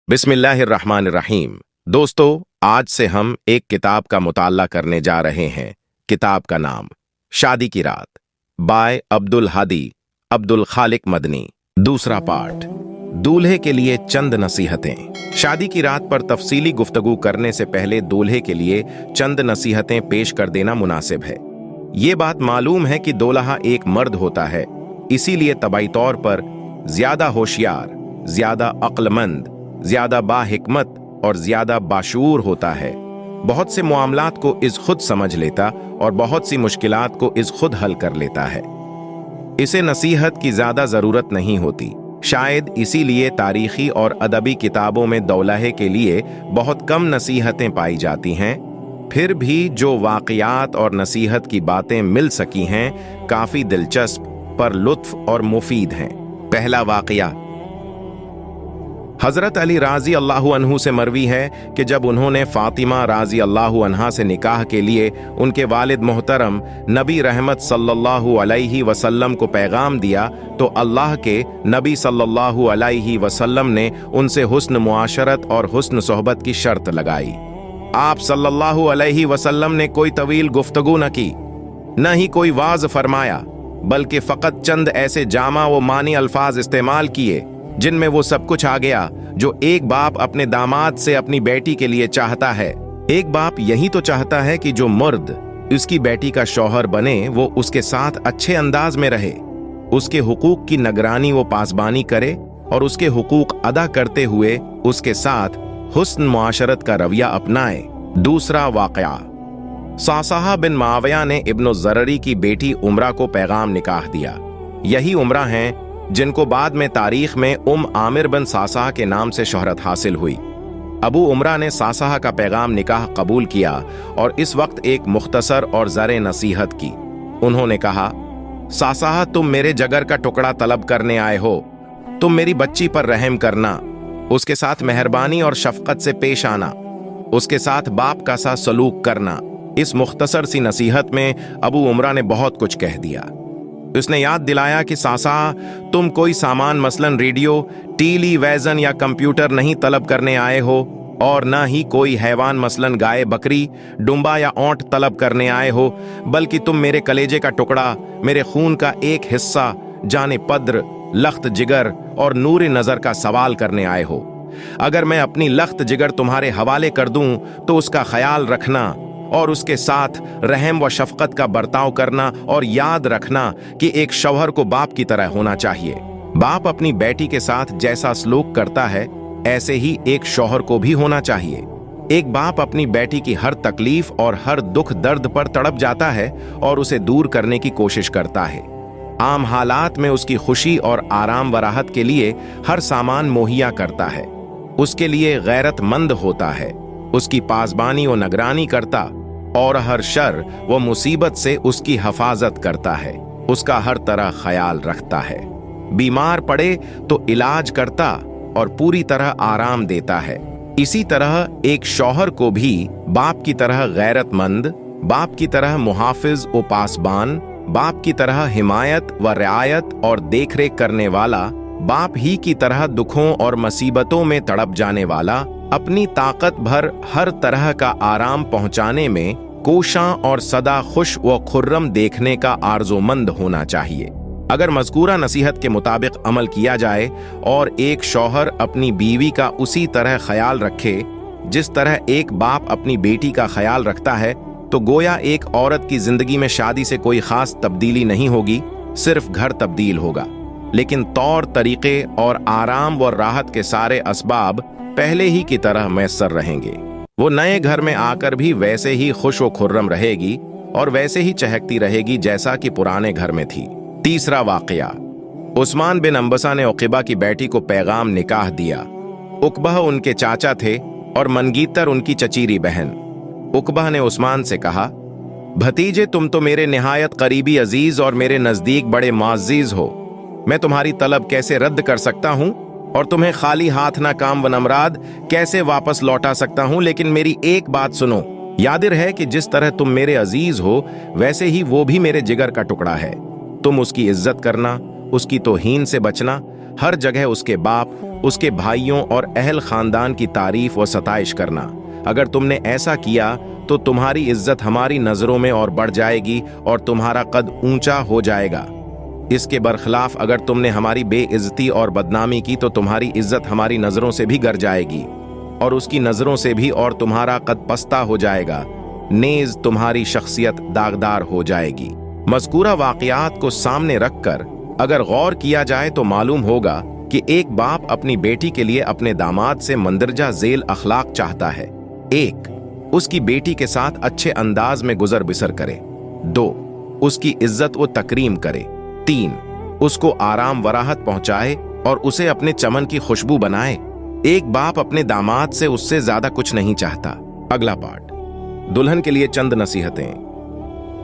बिस्मिल्लाहिर्रहमानिर्रहीम। दोस्तों, आज से हम एक किताब का मुताल्ला करने जा रहे हैं। किताब का नाम शादी की रात बाय अब्दुल हादी अब्दुल खालिक मदनी। दूसरा पार्ट, दूल्हे के लिए चंद नसीहतें। शादी की रात पर तफसीली गुफ्तगू करने से पहले दूल्हे के लिए चंद नसीहतें पेश कर देना मुनासिब है। ये बात मालूम है कि दूल्हा एक मर्द होता है, इसीलिए तबाई तौर पर ज्यादा होशियार, ज्यादा अक्लमंद, ज्यादा बाहिकमत और ज्यादा बाशूर होता है। बहुत से मामलात को इस खुद समझ लेता और बहुत सी मुश्किलात को इस खुद हल कर लेता है। इसे नसीहत की ज्यादा जरूरत नहीं होती। शायद इसीलिए तारीखी और अदबी किताबों में दौलहे के लिए बहुत कम नसीहतें पाई जाती हैं। फिर भी जो वाक़यात और नसीहत की बातें मिल सकी हैं, काफी दिलचस्प पर लुत्फ और मुफीद हैं। पहला वाक़या हजरत अली राजी अल्लाहु अन्हु से मरवी है कि जब उन्होंने फातिमा राजी अल्लाहु अन्हा से निकाह के लिए उनके वालिद मोहतरम नबी रहमत सल्लल्लाहु अलैहि वसल्लम को पैगाम दिया, तो अल्लाह के नबी सल्लल्लाहु अलैहि वसल्लम ने उनसे हुस्न मुआशरत और हुस्न सोहबत की शर्त लगाई। आप सल्लल्लाहु अलैहि वसल्लम ने कोई तवील गुफ्तगू न की, न ही कोई वाज फरमाया, बल्कि फ़कत चंद ऐसे जामा व मानी अल्फाज इस्तेमाल किए जिनमें वो सब कुछ आ गया जो एक बाप अपने दामाद से अपनी बेटी के लिए चाहता है। एक बाप यही तो चाहता है कि जो मर्द उसकी बेटी का शौहर बने वो उसके साथ अच्छे अंदाज में रहे, उसके हुकूक की निगरानी वो पासबानी करे और उसके हुकूक अदा करते हुए उसके साथ हुस्न मुआशरत का रवैया अपनाए। दूसरा वाक़या, सासाहा बिन माविया ने इब्न ज़ररी की बेटी उमरा को पैगाम निकाह दिया। यही उमरा हैं जिनको बाद में तारीख में आमिर बिन सासाह के नाम से शोहरत हासिल हुई। अबू उमरा ने सासाह का पैगाम निकाह कबूल किया और इस वक्त एक मुख्तसर और ज़रे नसीहत की। उन्होंने कहा, सासाह, तुम मेरे जगर का टुकड़ा तलब करने आए हो, तुम मेरी बच्ची पर रहम करना, उसके साथ मेहरबानी और शफकत से पेश आना, उसके साथ बाप का सा सलूक करना। इस मुख्तसर सी नसीहत में अबू उमरा ने बहुत कुछ कह दिया। उसने याद दिलाया कि सासा, तुम कोई सामान मसलन रेडियो, टेलीविजन या कंप्यूटर नहीं तलब करने आए हो और न ही कोई हैवान मसलन गाय, बकरी, डुम्बा या ओंट तलब करने आए हो, बल्कि तुम मेरे कलेजे का टुकड़ा, मेरे खून का एक हिस्सा, जाने पद्र, लख्त जिगर और नूर नजर का सवाल करने आए हो। अगर मैं अपनी लख्त जिगर तुम्हारे हवाले कर दूं तो उसका ख्याल रखना और उसके साथ रहम व शफकत का बर्ताव करना, और याद रखना कि एक शौहर को बाप की तरह होना चाहिए। बाप अपनी बेटी के साथ जैसा सलूक करता है ऐसे ही एक शौहर को भी होना चाहिए। एक बाप अपनी बेटी की हर तकलीफ और हर दुख दर्द पर तड़प जाता है और उसे दूर करने की कोशिश करता है। आम हालात में उसकी खुशी और आराम व राहत के लिए हर सामान मुहैया करता है, उसके लिए गैरतमंद होता है, उसकी पासबानी व निगरानी करता और हर शर व मुसीबत से उसकी हिफाजत करता है, उसका हर तरह ख्याल रखता है। बीमार पड़े तो इलाज करता और पूरी तरह आराम देता है। इसी तरह एक शौहर को भी बाप की तरह गैरतमंद, बाप की तरह मुहाफिज व पासबान, बाप की तरह हिमायत व रियायत और देखरेख करने वाला, बाप ही की तरह दुखों और मुसीबतों में तड़प जाने वाला, अपनी ताकत भर हर तरह का आराम पहुंचाने में कोशां और सदा खुश व खुर्रम देखने का आरज़ोमंद होना चाहिए। अगर मज़कूरा नसीहत के मुताबिक अमल किया जाए और एक शौहर अपनी बीवी का उसी तरह ख्याल रखे जिस तरह एक बाप अपनी बेटी का ख्याल रखता है, तो गोया एक औरत की जिंदगी में शादी से कोई खास तब्दीली नहीं होगी, सिर्फ घर तब्दील होगा, लेकिन तौर तरीके और आराम व राहत के सारे असबाब पहले ही की तरह मैसर रहेंगे। वो नए घर में आकर भी वैसे ही खुश व खुर्रम रहेगी और वैसे ही चहकती रहेगी जैसा कि पुराने घर में थी। तीसरा वाक़या, उस्मान बिन अंबसा ने उक़बा की बेटी को पैगाम निकाह दिया। उक़बा उनके चाचा थे और मनगीतर उनकी चचीरी बहन। उक़बा ने उस्मान से कहा, भतीजे, तुम तो मेरे निहायत करीबी अजीज और मेरे नजदीक बड़े मुअज़्ज़िज़ हो, मैं तुम्हारी तलब कैसे रद्द कर सकता हूँ और तुम्हें खाली हाथ ना काम व नमराद कैसे वापस लौटा सकता हूं। लेकिन मेरी एक बात सुनो, यादिर है कि जिस तरह तुम मेरे अजीज हो वैसे ही वो भी मेरे जिगर का टुकड़ा है। तुम उसकी इज्जत करना, उसकी तौहीन से बचना, हर जगह उसके बाप, उसके भाइयों और अहल खानदान की तारीफ व सताइश करना। अगर तुमने ऐसा किया तो तुम्हारी इज्जत हमारी नजरों में और बढ़ जाएगी और तुम्हारा कद ऊंचा हो जाएगा। इसके बरखिलाफ अगर तुमने हमारी बेइज्जती और बदनामी की तो तुम्हारी इज्जत हमारी नजरों से भी गिर जाएगी और उसकी नजरों से भी, और तुम्हारा कद पस्ता हो जाएगा, नेज तुम्हारी शख्सियत दागदार हो जाएगी। मज़कूरा वाक़ियात को सामने रखकर अगर गौर किया जाए तो मालूम होगा कि एक बाप अपनी बेटी के लिए अपने दामाद से मंदरजा झेल अखलाक चाहता है। 1, उसकी बेटी के साथ अच्छे अंदाज में गुजर बिसर करे। 2, उसकी इज्जत व तकरीम करे। 3, उसको आराम व राहत पहुंचाए और उसे अपने चमन की खुशबू बनाए। एक बाप अपने दामाद से उससे ज्यादा कुछ नहीं चाहता। अगला पार्ट, दुल्हन के लिए चंद नसीहतें।